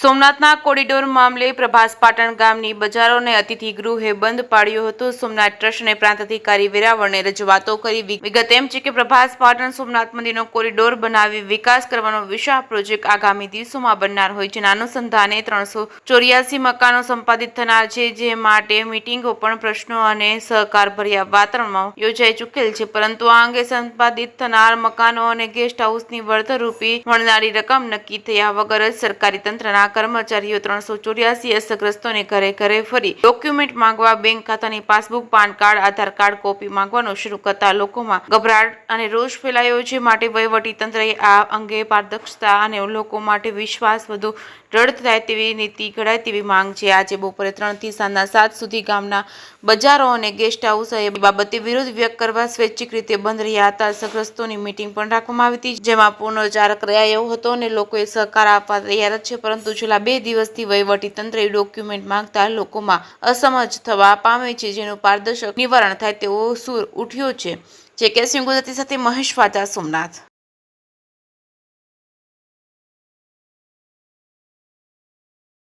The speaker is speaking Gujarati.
સોમનાથના કોરિડોર મામલે પ્રભાસ પાટણ ગામની બજારોને અતિથિ ગૃહે બંધ પાડ્યો હતો। સોમનાથ ટ્રસ્ટને પ્રાંત અધિકારી વેરાવળને રજૂઆતો કરી। વિગત એમ છે કે પ્રભાસ પાટણ સોમનાથ મંદિરનો કોરિડોર બનાવી વિકાસ કરવાનો વિશાળ પ્રોજેક્ટ આગામી દિવસોમાં બનનાર હોય, જેના અનુસંધાને 384 મકાનો સંપાદિત થનાર છે, જે માટે મીટિંગો પણ પ્રશ્નો અને સહકારભર્યા વાતાવરણમાં યોજાઈ ચૂકેલ છે। પરંતુ આ અંગે સંપાદિત થનાર મકાનો અને ગેસ્ટ હાઉસની વળતર રૂપી મળનારી રકમ નક્કી થયા વગર જ સરકારી તંત્રના કર્મચારીઓ 384 અસરગ્રસ્તોને ઘરે ઘરે ફરી ડોક્યુમેન્ટ માંગવા, બેંક ખાતાની પાસબુક, પાન કાર્ડ, આધાર કાર્ડ કોપી માંગવાનું શરૂ કરતા લોકોમાં ગભરાટ અને રોષ ફેલાયો છે। માટે વહીવટી તંત્રએ આ અંગે પારદર્શકતા અને લોકો માટે વિશ્વાસ વધુ દ્રઢ થાય તેવી નીતિ ઘડાય તેવી માંગ છે। આજે બપોરે 3 થી સાંજના 7 સુધી ગામના બજારો અને ગેસ્ટ હાઉસ એ બાબતે વિરોધ વ્યક્ત કરવા સ્વૈચ્છિક રીતે બંધ રહ્યા હતા। અસરગ્રસ્તોની મીટિંગ પણ રાખવામાં આવી હતી, જેમાં પુનર્જાર કરાયો હતો અને લોકોએ સહકાર આપવા તૈયાર છે, પરંતુ છેલ્લા 2 દિવસથી વહીવટી તંત્રે ડોક્યુમેન્ટ માંગતા લોકોમાં અસમજ થવા પામે છે, જેનું પારદર્શક નિવારણ થાય તેવો સૂર ઉઠ્યો છે। જે કે ગુજરાતી સાથે મહેશ વાજા, સોમનાથ।